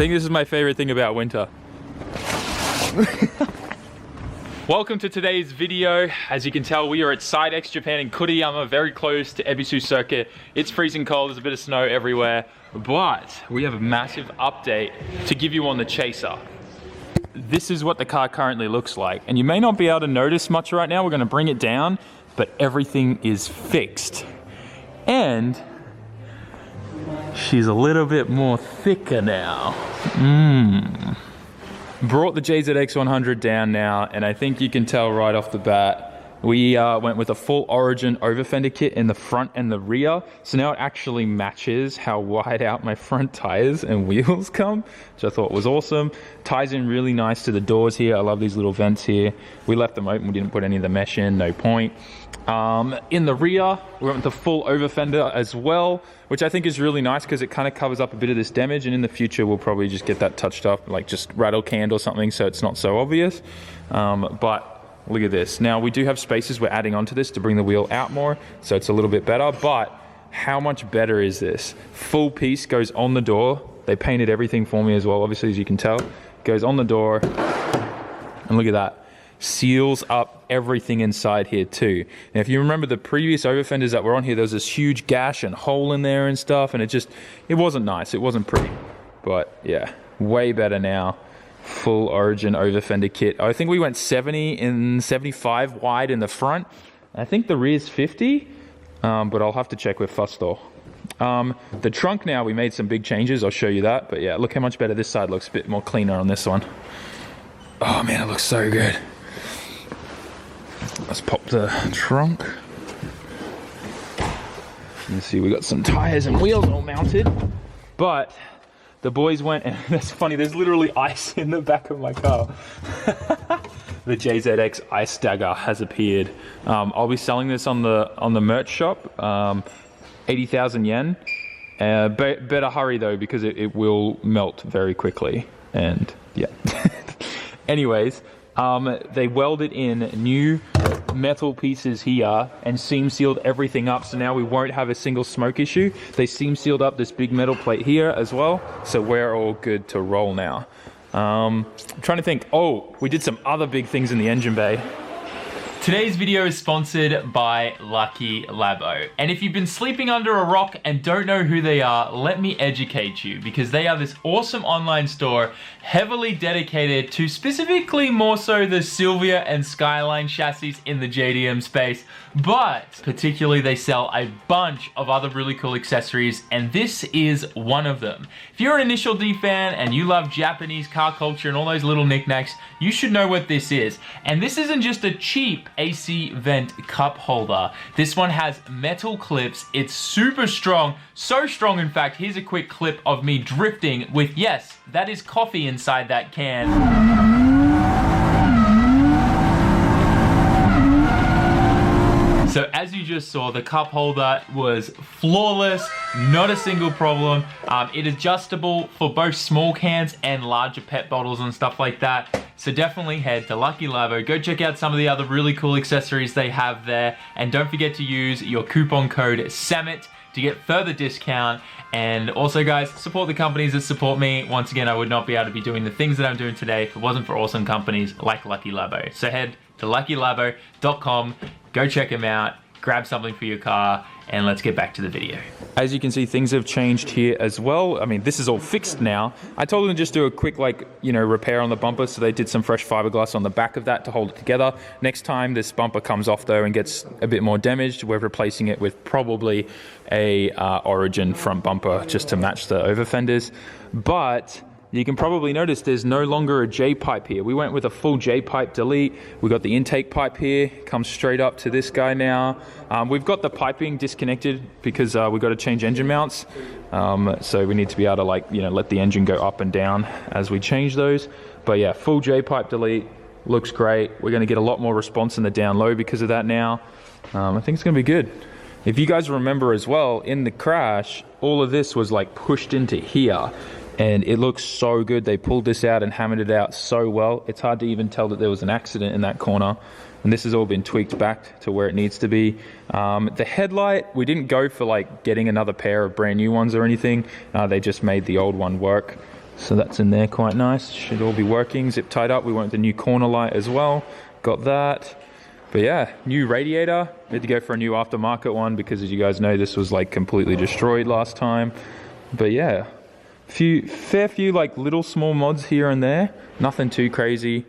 think this is my favorite thing about winter. Welcome to today's video. As you can tell, we are at SIDEX Japan in Kuriyama, very close to Ebisu circuit. It's freezing cold, there's a bit of snow everywhere, but we have a massive update to give you on the Chaser. This is what the car currently looks like, and you may not be able to notice much right now. We're gonna bring it down, but everything is fixed. And she's a little bit more thicker now. Brought the JZX100 down now, and I think you can tell right off the bat, we went with a full Origin over fender kit in the front and the rear. So now it actually matches how wide out my front tires and wheels come, which I thought was awesome. Ties in really nice to the doors here. I love these little vents here. We left them open, we didn't put any of the mesh in, no point. In the rear, we went with the full over fender as well, which I think is really nice because it kind of covers up a bit of this damage, and in the future we'll probably just get that touched up, like just rattle canned or something, so it's not so obvious. But look at this. Now we do have spaces we're adding onto this to bring the wheel out more, so it's a little bit better, but how much better is this? Full piece goes on the door. They painted everything for me as well, obviously, as you can tell. Goes on the door, and look at that. Seals up everything inside here too. Now if you remember the previous over fenders that were on here, there was this huge gash and hole in there and stuff, and it wasn't nice, it wasn't pretty. But yeah, way better now. Full Origin over fender kit. I think we went 70 and 75 wide in the front. I think the rear's 50, but I'll have to check with Fustor. The trunk now, we made some big changes, I'll show you that, but yeah, look how much better this side looks, a bit more cleaner on this one. Oh man, it looks so good. Let's pop the trunk. You see we got some tires and wheels all mounted, but the boys went, and that's funny, there's literally ice in the back of my car. The JZX Ice Dagger has appeared. I'll be selling this on the merch shop, 80,000 yen. Better hurry though, because it will melt very quickly, and yeah. Anyways, they welded in new metal pieces here and seam sealed everything up, so now we won't have a single smoke issue. They seam sealed up this big metal plate here as well, so we're all good to roll now. I'm trying to think. Oh, we did some other big things in the engine bay. Today's video is sponsored by Lucky Labo. And if you've been sleeping under a rock and don't know who they are, let me educate you, because they are this awesome online store heavily dedicated to specifically more so the Silvia and Skyline chassis in the JDM space, but particularly they sell a bunch of other really cool accessories, and this is one of them. If you're an Initial D fan and you love Japanese car culture and all those little knickknacks, you should know what this is. And this isn't just a cheap AC vent cup holder. This one has metal clips. It's super strong, so strong in fact, here's a quick clip of me drifting with, yes, that is coffee inside that can. So as you just saw, the cup holder was flawless, not a single problem. It is adjustable for both small cans and larger pet bottles and stuff like that. So definitely head to Lucky Labo, go check out some of the other really cool accessories they have there, and don't forget to use your coupon code SAMMIT to get further discount. And also guys, support the companies that support me. Once again, I would not be able to be doing the things that I'm doing today if it wasn't for awesome companies like Lucky Labo. So head to luckylabo.com, go check them out, grab something for your car, and let's get back to the video. As you can see, things have changed here as well. I mean, this is all fixed now. I told them to just do a quick, repair on the bumper, so they did some fresh fiberglass on the back of that to hold it together. Next time this bumper comes off though and gets a bit more damaged, we're replacing it with probably a Origin front bumper just to match the over fenders. But you can probably notice there's no longer a J-pipe here. We went with a full J-pipe delete. We got the intake pipe here, comes straight up to this guy now. We've got the piping disconnected because we've got to change engine mounts. So we need to be able to let the engine go up and down as we change those. But yeah, full J-pipe delete, looks great. We're gonna get a lot more response in the down low because of that now. I think it's gonna be good. If you guys remember as well, in the crash, all of this was pushed into here. And it looks so good. They pulled this out and hammered it out so well. It's hard to even tell that there was an accident in that corner. And this has all been tweaked back to where it needs to be. The headlight, we didn't go for getting another pair of brand new ones or anything. They just made the old one work. So that's in there quite nice. Should all be working, zip tied up. We want the new corner light as well. Got that. But yeah, new radiator. We had to go for a new aftermarket one because, as you guys know, this was like completely destroyed last time. But yeah, fair few like little small mods here and there. Nothing too crazy.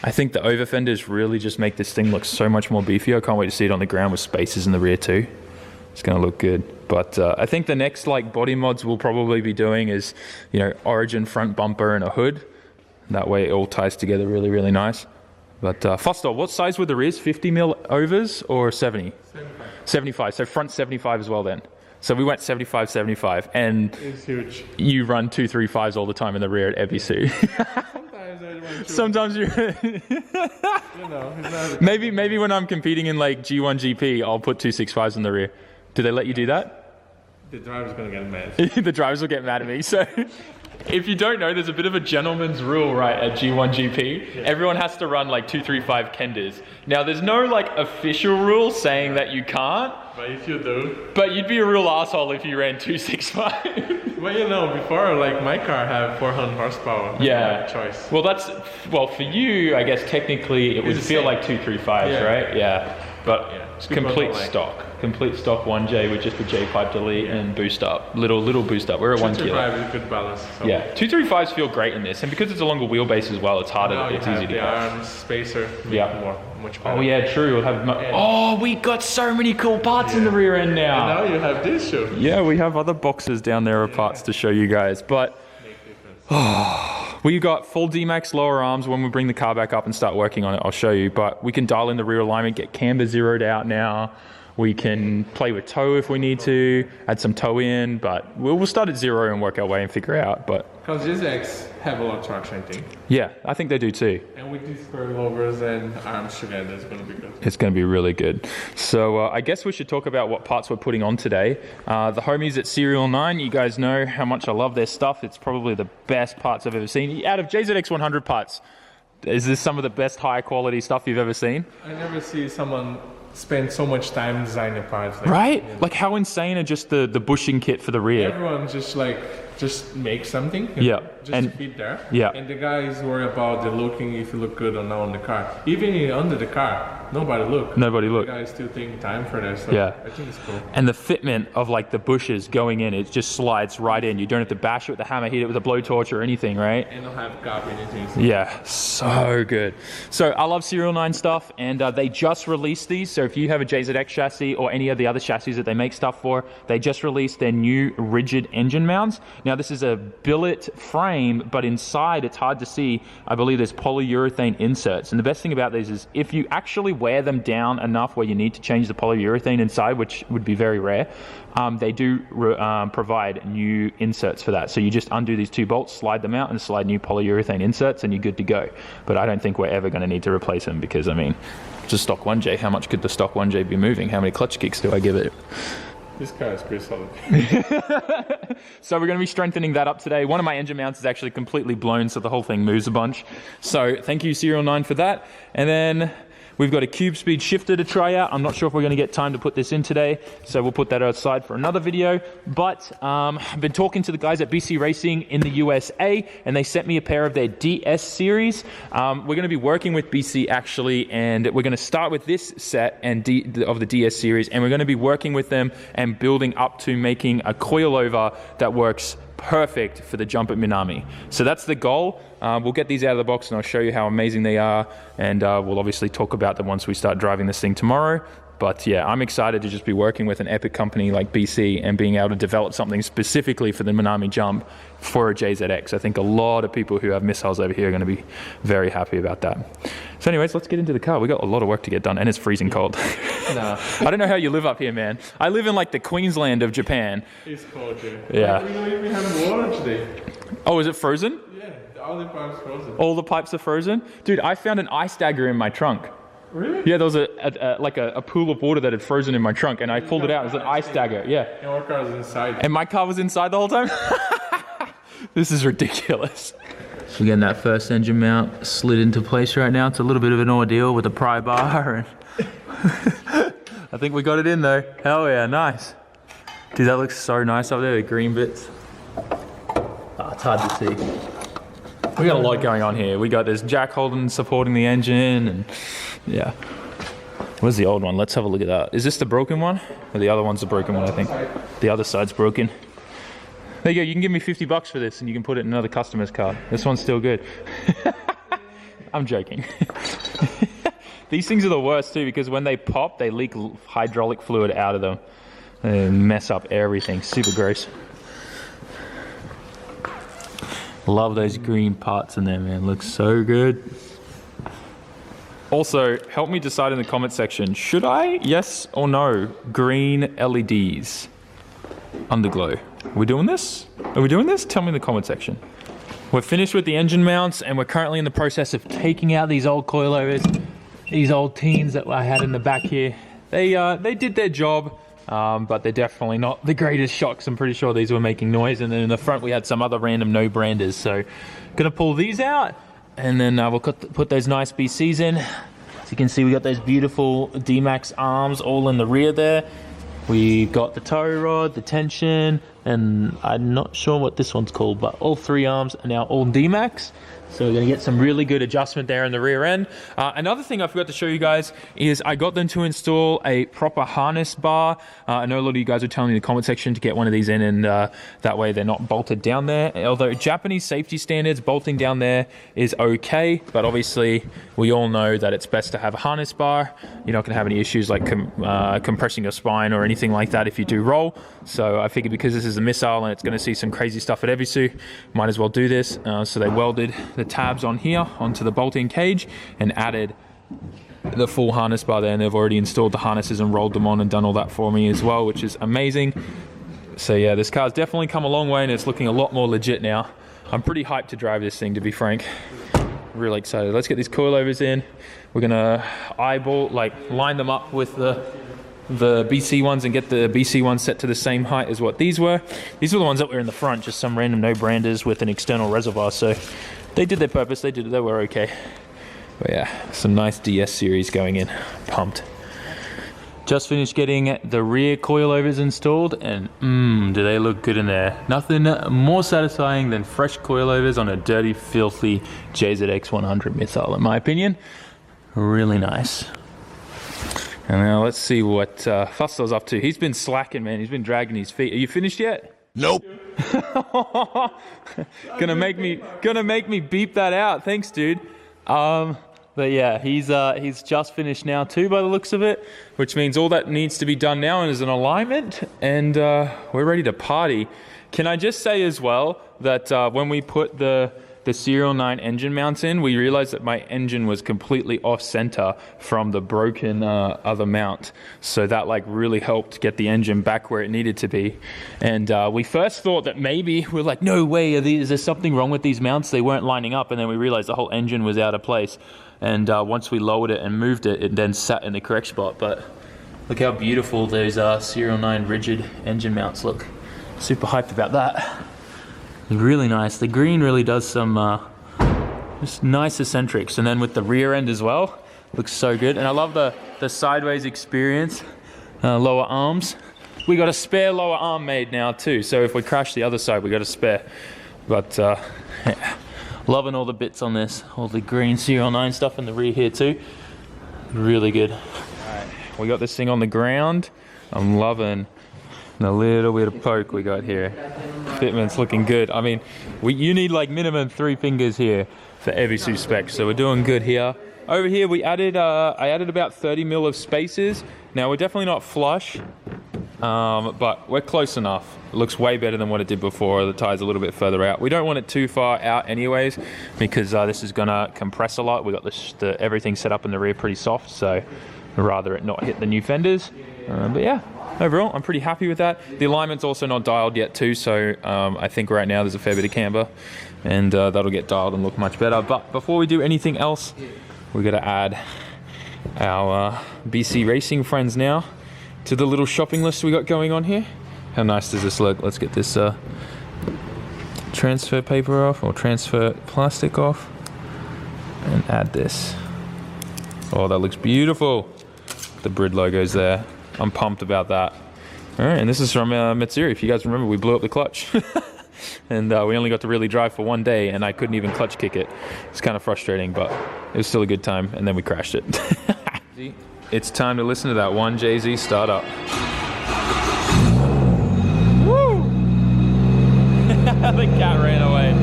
I think the over fenders really just make this thing look so much more beefier. I can't wait to see it on the ground with spaces in the rear too. It's gonna look good. But I think the next like body mods we'll probably be doing is, you know, origin front bumper and a hood. That way it all ties together really, really nice. But Foster, what size were the rears? 50mm overs or 70? 75. 75, so front 75 as well then. So we went 75, 75, and it's huge. You run 235s all the time in the rear at Ebisu. Sometimes you you know, maybe when I'm competing in like G1 GP, I'll put 265s in the rear. Do they let you do that? The driver's gonna get mad. The drivers will get mad at me. So if you don't know, there's a bit of a gentleman's rule, right, at G1 GP. Yeah. Everyone has to run like 235 Kenders. Now, there's no like official rule saying that you can't. But if you do. But you'd be a real asshole if you ran 265. Well, you know, before like my car had 400 horsepower. Yeah. Choice. Well, for you, I guess technically it would feel like 235s, yeah. Right? Yeah. But it's complete stock. Complete stock 1J with just the J-pipe delete and boost up. Little boost up. We're at 1 kilo. 235 is a good balance. So. Yeah, 235s feel great in this, and because it's a longer wheelbase as well, it's harder. It's easy to the cut. arms, spacer, much better. Oh yeah, true. We'll have. Oh, we got so many cool parts in the rear end now. And now you have this show. Yeah, we have other boxes down there of parts to show you guys, but. We got full D-Max lower arms. When we bring the car back up and start working on it, I'll show you. But we can dial in the rear alignment, get camber zeroed out now. We can play with toe if we need to, add some toe in, but we'll start at 0 and work our way and figure it out. But because JZX have a lot of traction, I think. Yeah, I think they do too. And with these coilovers and arms together, it's going to be good. It's going to be really good. So I guess we should talk about what parts we're putting on today. The homies at Serial 9, you guys know how much I love their stuff. It's probably the best parts I've ever seen. Out of JZX100 parts, is this some of the best high quality stuff you've ever seen? I never see someone spend so much time designing parts. Like, right? Yeah. Like how insane are just the bushing kit for the rear? Everyone just make something. Yeah. Just fit there. Yeah. And the guys worry about the looking, if you look good or not on the car. Even under the car, nobody look. The guys still taking time for that. So yeah. I think it's cool. And the fitment of like the bushes going in, it just slides right in. You don't have to bash it with a hammer, hit it with a blowtorch or anything, right? And don't have gap or anything. So. Yeah, so good. So I love Serial 9 stuff, and they just released these. So if you have a JZX chassis or any of the other chassis that they make stuff for, they just released their new rigid engine mounts. Now this is a billet frame, but inside it's hard to see. I believe there's polyurethane inserts. And the best thing about these is if you actually wear them down enough where you need to change the polyurethane inside, which would be very rare, they do provide new inserts for that. So you just undo these 2 bolts, slide them out, and slide new polyurethane inserts, and you're good to go. But I don't think we're ever going to need to replace them because, I mean, just stock 1J, how much could the stock 1J be moving? How many clutch kicks do I give it? This car is pretty solid. So we're going to be strengthening that up today. One of my engine mounts is actually completely blown, so the whole thing moves a bunch. So thank you, Serial 9, for that. And then we've got a cube speed shifter to try out. I'm not sure if we're going to get time to put this in today, so we'll put that aside for another video. But I've been talking to the guys at BC Racing in the USA, and they sent me a pair of their DS series. We're going to be working with BC actually, and we're going to start with this set of the DS series, and we're going to be working with them and building up to making a coilover that works perfect for the jump at Minami. So that's the goal. We'll get these out of the box and I'll show you how amazing they are, and we'll obviously talk about them once we start driving this thing tomorrow. But yeah, I'm excited to just be working with an epic company like BC and being able to develop something specifically for the Minami jump for a JZX. I think a lot of people who have missiles over here are going to be very happy about that. So anyways, let's get into the car. We got a lot of work to get done, and it's freezing cold. No. I don't know how you live up here, man. I live in like the Queensland of Japan. It's cold here. Yeah. We don't even have water today. Oh, is it frozen? Yeah, all the pipes frozen. All the pipes are frozen? Dude, I found an ice dagger in my trunk. Really? Yeah, there was a pool of water that had frozen in my trunk, and I pulled it out. It was an ice dagger. Yeah. And our car was inside. And my car was inside the whole time? This is ridiculous. We're getting that first engine mount slid into place right now. It's a little bit of an ordeal with the pry bar. And I think we got it in though. Hell yeah, nice. Dude, that looks so nice up there, the green bits. it's hard to see. We got a lot going on here. We got this jack holding supporting the engine, and yeah. Where's the old one? Let's have a look at that. Is this the broken one? Or the other one's the broken one, I think. The other side's broken. There you go, you can give me 50 bucks for this and you can put it in another customer's car. This one's still good. I'm joking. These things are the worst too, because when they pop, they leak hydraulic fluid out of them. They mess up everything, super gross. Love those green parts in there, man, looks so good. Also, help me decide in the comment section, should I, yes or no, green LEDs? Underglow. Are we doing this? Are we doing this? Tell me in the comment section. We're finished with the engine mounts and we're currently in the process of taking out these old coilovers, these old teens that I had in the back here. They did their job, but they're definitely not the greatest shocks. I'm pretty sure these were making noise. And then in the front we had some other random no-branders. So gonna pull these out. And then we'll put those nice BCs in. As you can see, we got those beautiful D-Max arms all in the rear there. We got the tow rod, the tension, and I'm not sure what this one's called, but all three arms are now all D-Max. So we're gonna get some really good adjustment there in the rear end. Another thing I forgot to show you guys is I got them to install a proper harness bar. I know a lot of you guys are telling me in the comment section to get one of these in, and that way they're not bolted down there. Although Japanese safety standards, bolting down there is okay, but obviously we all know that it's best to have a harness bar. You're not gonna have any issues like compressing your spine or anything like that if you do roll. So I figured because this is a missile and it's gonna see some crazy stuff at Ebisu, might as well do this. So they welded the tabs on here onto the bolting cage and added the full harness bar there, and they've already installed the harnesses and rolled them on and done all that for me as well, which is amazing. So yeah, this car's definitely come a long way and it's looking a lot more legit now. I'm pretty hyped to drive this thing, to be frank. Really excited. Let's get these coilovers in. We're gonna eyeball, like line them up with the BC ones and get the BC ones set to the same height as what these were. These were the ones that were in the front, just some random no-branders with an external reservoir. So they did their purpose, they were okay. But yeah, some nice DS series going in, pumped. Just finished getting the rear coilovers installed, and do they look good in there. Nothing more satisfying than fresh coilovers on a dirty, filthy JZX100 missile, in my opinion. Really nice. And now let's see what Fustel's up to. He's been slacking, man. He's been dragging his feet. Are you finished yet? Nope. gonna make me beep that out. Thanks, dude. But yeah, he's just finished now too, by the looks of it, which means all that needs to be done now is an alignment, and we're ready to party. Can I just say as well that when we put the Serial 9 engine mounts in, we realized that my engine was completely off center from the broken other mount. So that like really helped get the engine back where it needed to be. And we first thought that maybe, we're like, no way, is there something wrong with these mounts? They weren't lining up. And then we realized the whole engine was out of place. And once we lowered it and moved it, it then sat in the correct spot. But look how beautiful those Serial 9 rigid engine mounts look. Super hyped about that. Really nice. The green really does some just nice eccentrics, and then with the rear end as well, looks so good. And I love the sideways experience. Lower arms. We got a spare lower arm made now too, so if we crash the other side, we got a spare. But yeah. Loving all the bits on this, all the green Serial 9 stuff in the rear here too. Really good. All right, we got this thing on the ground. I'm loving the little bit of poke we got here. Fitment's looking good. I mean, you need like minimum 3 fingers here for Ebisu specs, so we're doing good here. Over here we added, I added about 30 mil of spacers. Now we're definitely not flush, but we're close enough. It looks way better than what it did before. The tire's a little bit further out. We don't want it too far out anyways, because this is gonna compress a lot. We got everything set up in the rear pretty soft, so I'd rather it not hit the new fenders. But yeah. Overall, I'm pretty happy with that. The alignment's also not dialed yet too, so I think right now there's a fair bit of camber, and that'll get dialed and look much better. But before we do anything else, we're gonna add our BC Racing friends now to the little shopping list we got going on here. How nice does this look? Let's get this transfer paper off, or transfer plastic off, and add this. Oh, that looks beautiful. The Brid logo's there. I'm pumped about that. All right, and this is from Matsuri. If you guys remember, we blew up the clutch. and we only got to really drive for 1 day, and I couldn't even clutch kick it. It's kind of frustrating, but it was still a good time, and then we crashed it. It's time to listen to that one JZ startup. Woo! The cat ran away.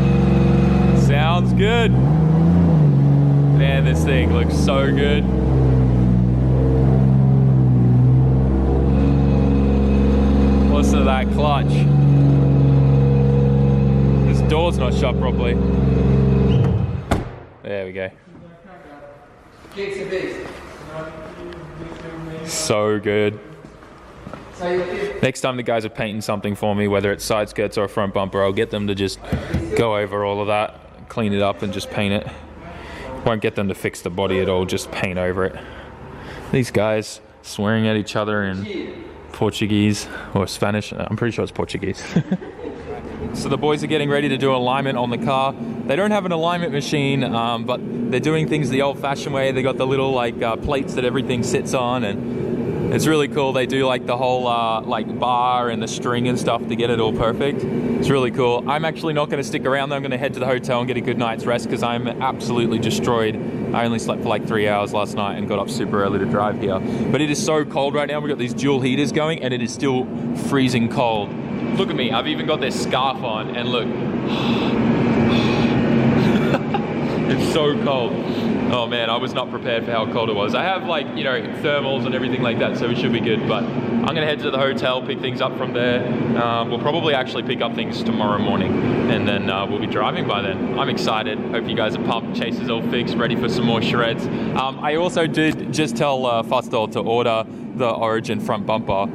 Sounds good. Man, this thing looks so good. Listen to that clutch. This door's not shut properly. There we go. So good. Next time the guys are painting something for me, whether it's side skirts or a front bumper, I'll get them to just go over all of that, clean it up and just paint it. Won't get them to fix the body at all, just paint over it. These guys swearing at each other in Portuguese or Spanish. I'm pretty sure it's Portuguese. So the boys are getting ready to do alignment on the car. They don't have an alignment machine, but they're doing things the old-fashioned way. They got the little like plates that everything sits on, and it's really cool. They do like the whole like bar and the string and stuff to get it all perfect. It's really cool. I'm actually not going to stick around though. I'm going to head to the hotel and get a good night's rest because I'm absolutely destroyed. I only slept for like 3 hours last night and got up super early to drive here. But it is so cold right now. We've got these dual heaters going and it is still freezing cold. Look at me, I've even got this scarf on and look. It's so cold. Oh man, I was not prepared for how cold it was. I have like, you know, thermals and everything like that, so it should be good. But I'm gonna head to the hotel, pick things up from there. We'll probably actually pick up things tomorrow morning and then we'll be driving by then. I'm excited. Hope you guys are pumped. Chaser's all fixed, ready for some more shreds. I also did just tell Fostel to order the Origin front bumper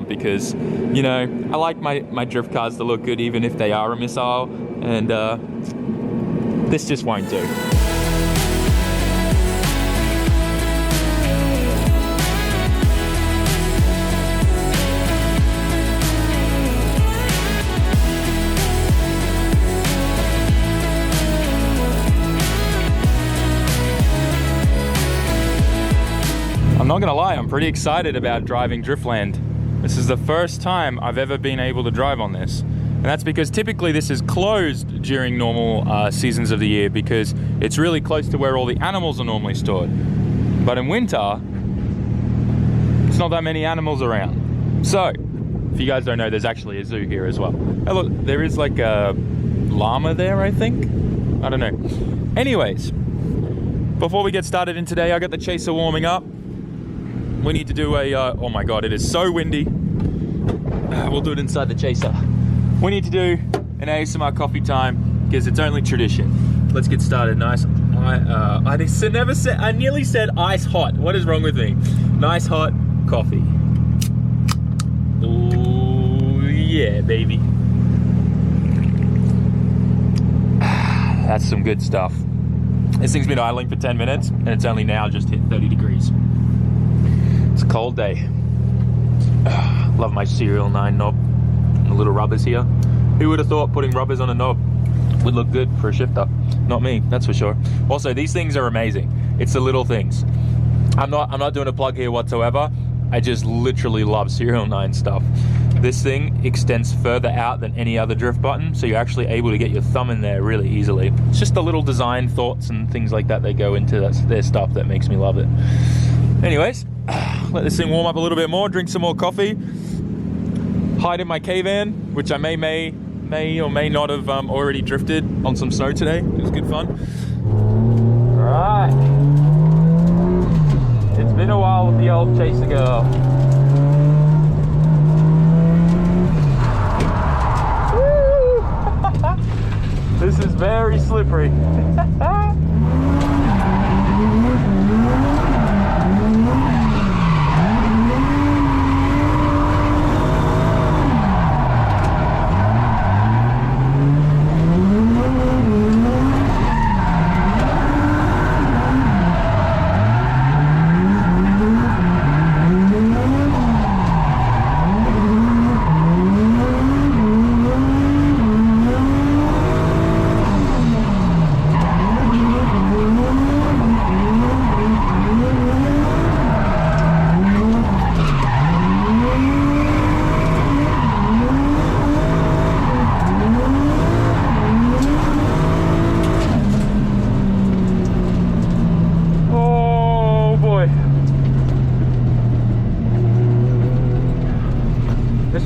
because, you know, I like my drift cars to look good even if they are a missile, and this just won't do. I'm not gonna lie, I'm pretty excited about driving Driftland. This is the first time I've ever been able to drive on this. And that's because typically this is closed during normal seasons of the year because it's really close to where all the animals are normally stored. But in winter, it's not that many animals around. So, if you guys don't know, there's actually a zoo here as well. Oh look, there is like a llama there, I think? I don't know. Anyways, before we get started in today, I got the Chaser warming up. We need to do a, oh my God, it is so windy. We'll do it inside the Chaser. We need to do an ASMR coffee time because it's only tradition. Let's get started. Nice. I nearly said ice hot. What is wrong with me? Nice hot coffee. Oh yeah, baby. That's some good stuff. This thing's been idling for 10 minutes and it's only now just hit 30 degrees. It's a cold day. Love my Serial 9 knob. The little rubbers here. Who would have thought putting rubbers on a knob would look good for a shifter? Not me, that's for sure. Also, these things are amazing. It's the little things. I'm not doing a plug here whatsoever. I just literally love Serial 9 stuff. This thing extends further out than any other drift button, so you're actually able to get your thumb in there really easily. It's just the little design thoughts and things like that they go into their stuff that makes me love it. Anyways, let this thing warm up a little bit more, drink some more coffee, hide in my K-van, which I may or may not have already drifted on some snow today. It was good fun. All right. It's been a while with the old Chaser girl. Woo! This is very slippery.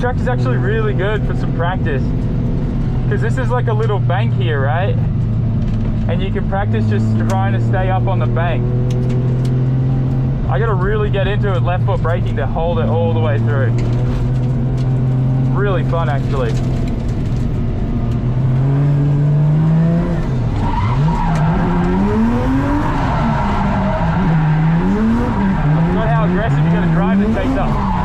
track is actually really good for some practice. Because this is like a little bank here, right? And you can practice just trying to stay up on the bank. I gotta really get into it left foot braking to hold it all the way through. Really fun actually. I forgot how aggressive you gotta drive to chase up.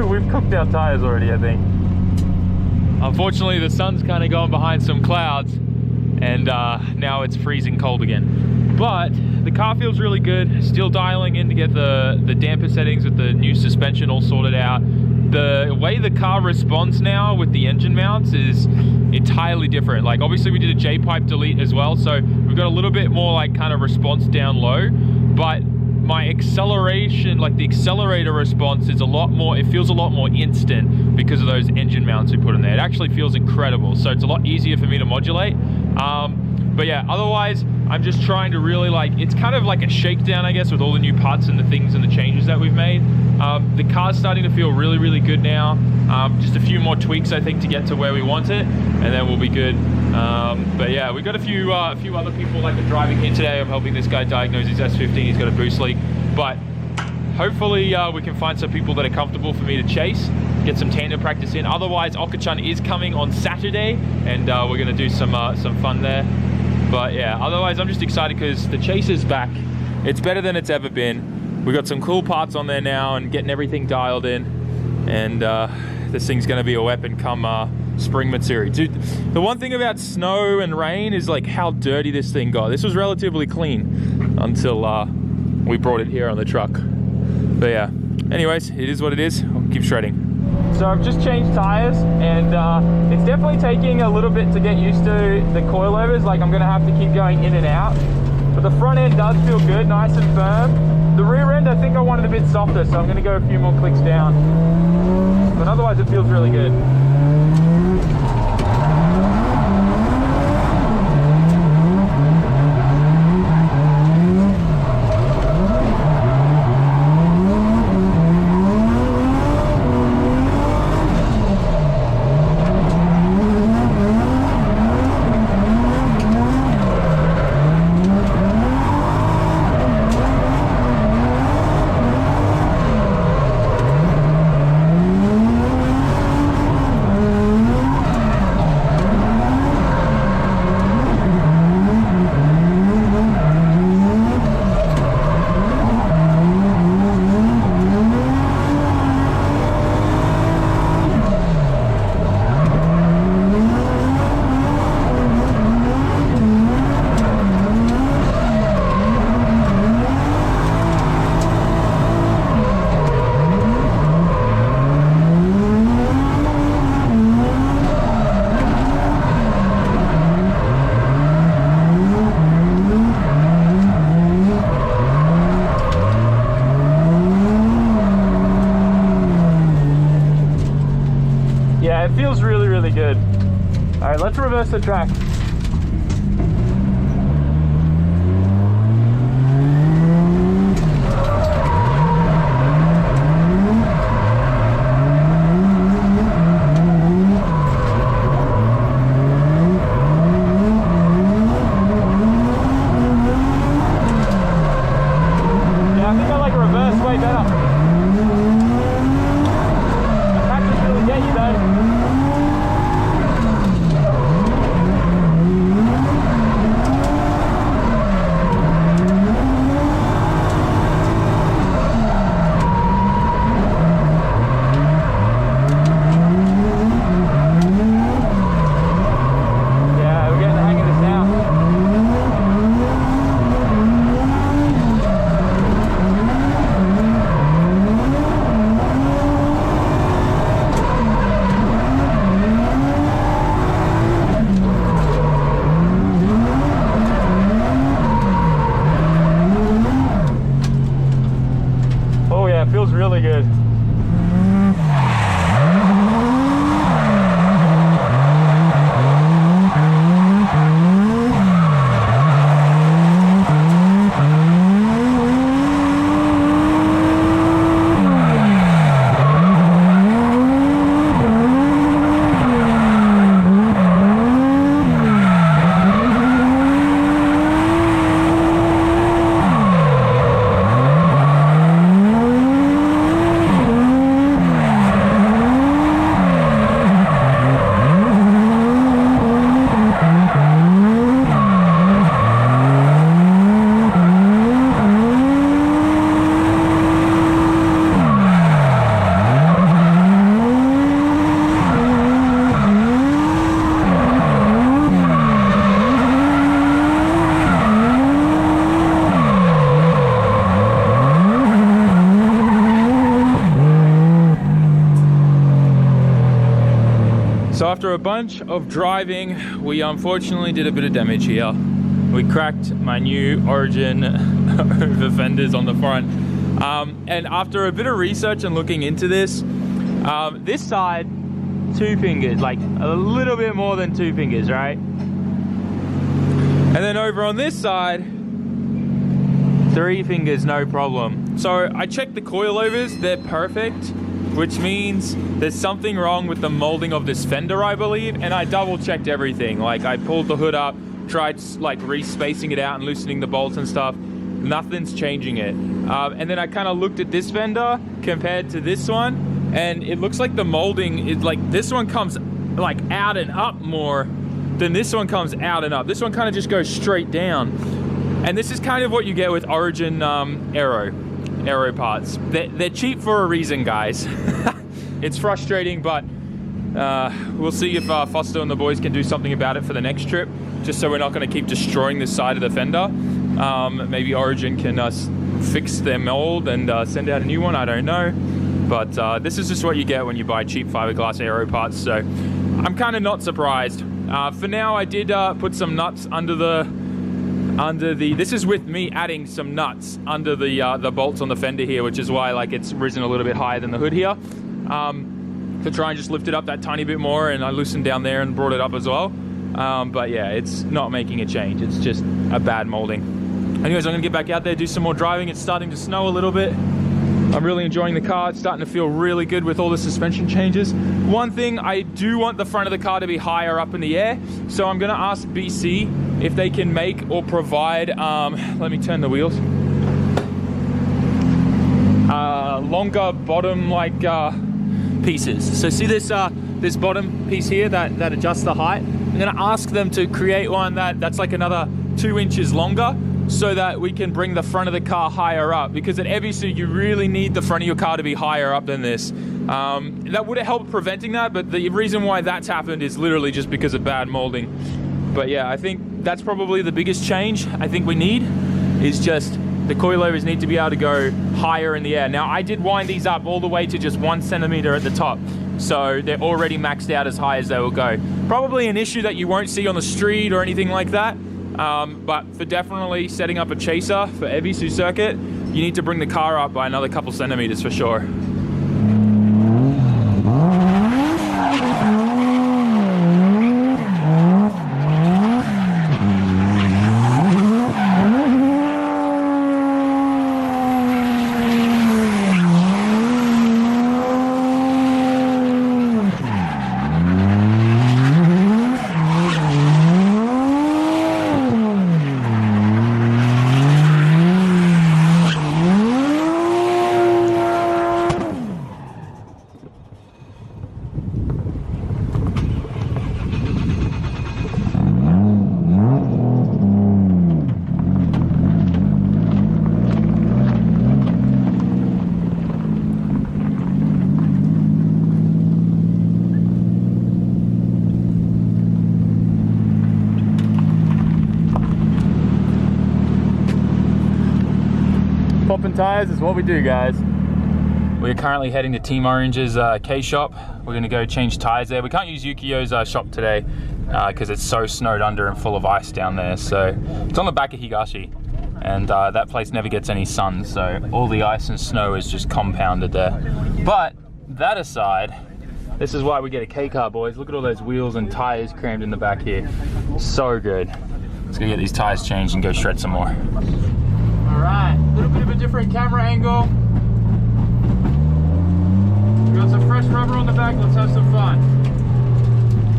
We've cooked our tires already, I think. Unfortunately, the sun's kind of gone behind some clouds, and now it's freezing cold again. But the car feels really good. Still dialing in to get the damper settings with the new suspension all sorted out. The way the car responds now with the engine mounts is entirely different. Like, obviously we did a J-pipe delete as well, so we've got a little bit more like kind of response down low, but my acceleration, like the accelerator response, is a lot more, it feels a lot more instant because of those engine mounts we put in there. It actually feels incredible, so it's a lot easier for me to modulate. But yeah, otherwise I'm just trying to really, like, it's kind of like a shakedown, I guess, with all the new parts and the things and the changes that we've made. The car's starting to feel really, really good now. Just a few more tweaks, I think, to get to where we want it, and then we'll be good. But yeah, we've got a few other people like are driving here today. I'm helping this guy diagnose his S15. He's got a boost leak, but hopefully we can find some people that are comfortable for me to chase, get some tandem practice in. Otherwise, Okachan is coming on Saturday, and we're gonna do some fun there. But yeah, otherwise I'm just excited because the Chaser's back. It's better than it's ever been. We got some cool parts on there now and getting everything dialed in, and this thing's gonna be a weapon come spring Matsuri. Dude, the one thing about snow and rain is like how dirty this thing got. This was relatively clean until we brought it here on the truck. But yeah, anyways, it is what it is. I'll keep shredding. So I've just changed tires, and it's definitely taking a little bit to get used to the coilovers. Like, I'm gonna have to keep going in and out, but the front end does feel good, nice and firm. The rear end, I think I want it a bit softer, so I'm gonna go a few more clicks down. But otherwise it feels really good. Yeah, it feels really, really good. All right, let's reverse the track. Yeah, I think I like reverse way better. The practice really get you though. really good. So after a bunch of driving, we unfortunately did a bit of damage here. We cracked my new Origin over fenders on the front. And after a bit of research and looking into this, this side, 2 fingers, like a little bit more than 2 fingers, right? And then over on this side, 3 fingers, no problem. So I checked the coilovers, they're perfect, which means there's something wrong with the molding of this fender, I believe, and I double checked everything. Like I pulled the hood up, tried like re-spacing it out and loosening the bolts and stuff. Nothing's changing it. And then I kind of looked at this fender compared to this one, and it looks like the molding is like, this one comes like out and up more than this one comes out and up. This one kind of just goes straight down. And this is kind of what you get with Origin aero parts. They're cheap for a reason, guys. It's frustrating, but we'll see if Foster and the boys can do something about it for the next trip, just so we're not going to keep destroying this side of the fender. Maybe Origin can fix their mold and send out a new one, I don't know. But this is just what you get when you buy cheap fiberglass aero parts, so I'm kind of not surprised. For now, I did put some nuts under the, this is with me adding some nuts under the bolts on the fender here, which is why like it's risen a little bit higher than the hood here, to try and just lift it up that tiny bit more, and I loosened down there and brought it up as well. But yeah, it's not making a change, it's just a bad molding. Anyways, I'm gonna get back out there, do some more driving. It's starting to snow a little bit. I'm really enjoying the car. It's starting to feel really good with all the suspension changes. One thing, I do want the front of the car to be higher up in the air, so I'm gonna ask BC if they can make or provide, let me turn the wheels, longer bottom like pieces. So see this this bottom piece here that adjusts the height? I'm gonna ask them to create one that's like another 2 inches longer, so that we can bring the front of the car higher up, because at Ebisu you really need the front of your car to be higher up than this. That would have helped preventing that, but the reason why that's happened is literally just because of bad molding. But yeah, I think that's probably the biggest change I think we need, is just the coilovers need to be able to go higher in the air. Now I did wind these up all the way to just 1 centimeter at the top, so they're already maxed out as high as they will go. Probably an issue that you won't see on the street or anything like that. But for definitely setting up a Chaser for Ebisu circuit, you need to bring the car up by another couple centimeters for sure. Popping tires is what we do, guys. We're currently heading to Team Orange's K-shop. We're gonna go change tires there. We can't use Yukio's shop today because it's so snowed under and full of ice down there. So it's on the back of Higashi. and that place never gets any sun, so all the ice and snow is just compounded there. But that aside, this is why we get a K-car, boys. Look at all those wheels and tires crammed in the back here. So good. Let's go get these tires changed and go shred some more. All right, a little bit of a different camera angle. We got some fresh rubber on the back. Let's have some fun.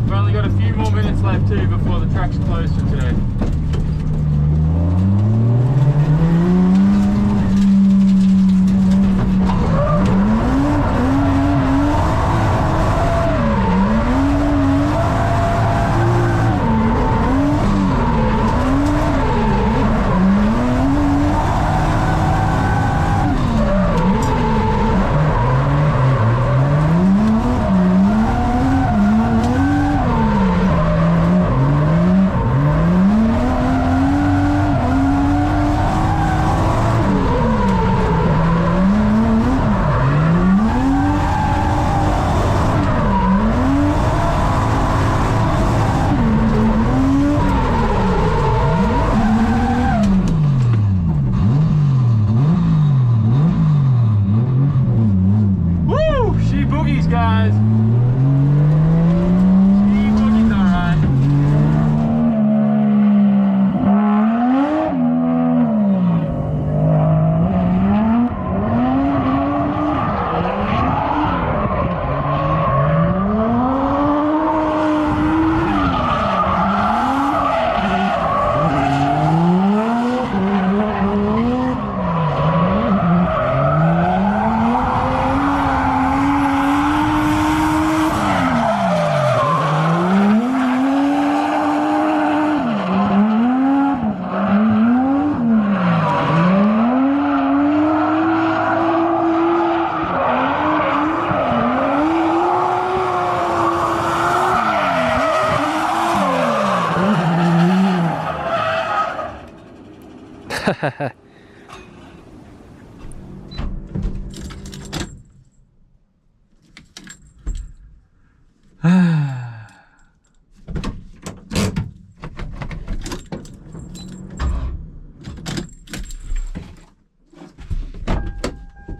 We've only got a few more minutes left too before the track's closed for today.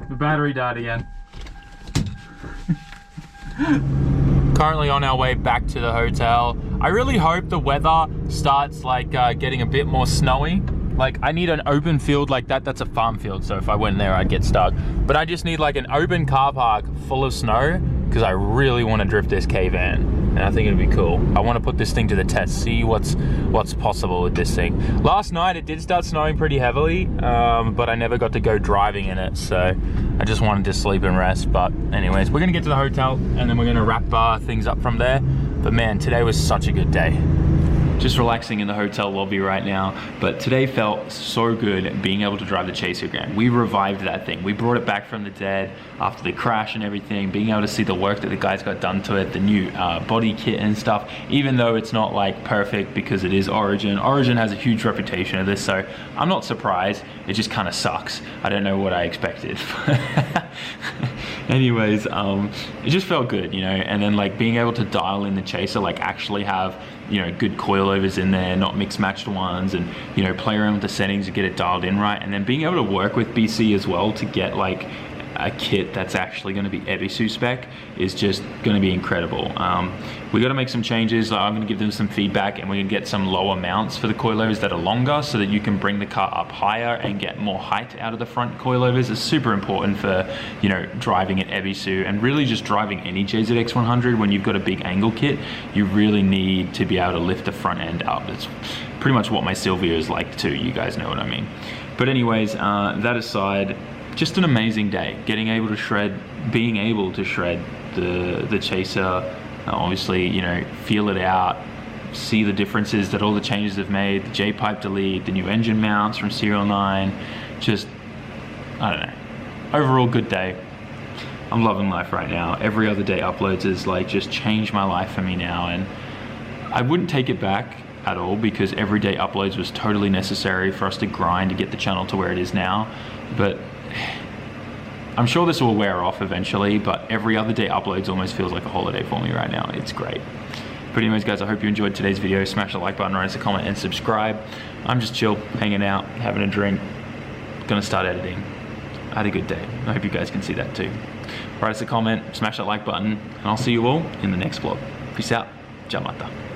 The battery died again. Currently on our way back to the hotel. I really hope the weather starts like getting a bit more snowy. Like I need an open field like that. That's a farm field, so if I went there I'd get stuck. But I just need like an open car park full of snow because I really want to drift this K-van, and I think it'd be cool. I want to put this thing to the test, see what's possible with this thing. Last night it did start snowing pretty heavily, but I never got to go driving in it, so I just wanted to sleep and rest. But anyways, we're gonna get to the hotel and then we're gonna wrap things up from there. But man, today was such a good day. Just relaxing in the hotel lobby right now, but today felt so good being able to drive the Chaser again. We revived that thing. We brought it back from the dead after the crash and everything, being able to see the work that the guys got done to it, the new body kit and stuff, even though it's not like perfect because it is Origin. Origin has a huge reputation of this, so I'm not surprised. It just kind of sucks. I don't know what I expected. Anyways, it just felt good, you know, and then like being able to dial in the Chaser, like actually have, you know, good coilovers in there, not mixed matched ones, and, you know, play around with the settings to get it dialed in right, and then being able to work with BC as well to get like a kit that's actually going to be Ebisu spec is just going to be incredible. We got to make some changes. I'm going to give them some feedback, and we're going to get some lower mounts for the coilovers that are longer so that you can bring the car up higher and get more height out of the front coilovers. It's super important for, you know, driving an Ebisu and really just driving any JZX100. When you've got a big angle kit, you really need to be able to lift the front end up. It's pretty much what my Silvia is like too. You guys know what I mean. But anyways, that aside, just an amazing day. Being able to shred the Chaser, obviously, you know, feel it out, see the differences that all the changes have made, the J-pipe delete, the new engine mounts from Serial 9, just, I don't know. Overall, good day. I'm loving life right now. Every other day uploads is like just changed my life for me now, and I wouldn't take it back at all because everyday uploads was totally necessary for us to grind to get the channel to where it is now. But I'm sure this will wear off eventually, but every other day uploads almost feels like a holiday for me right now. It's great. But anyways guys, I hope you enjoyed today's video. Smash the like button, write us a comment, and subscribe. I'm just chill, hanging out, having a drink, gonna start editing. I had a good day. I hope you guys can see that too. Write us a comment, smash that like button, and I'll see you all in the next vlog. Peace out. Ciao mata.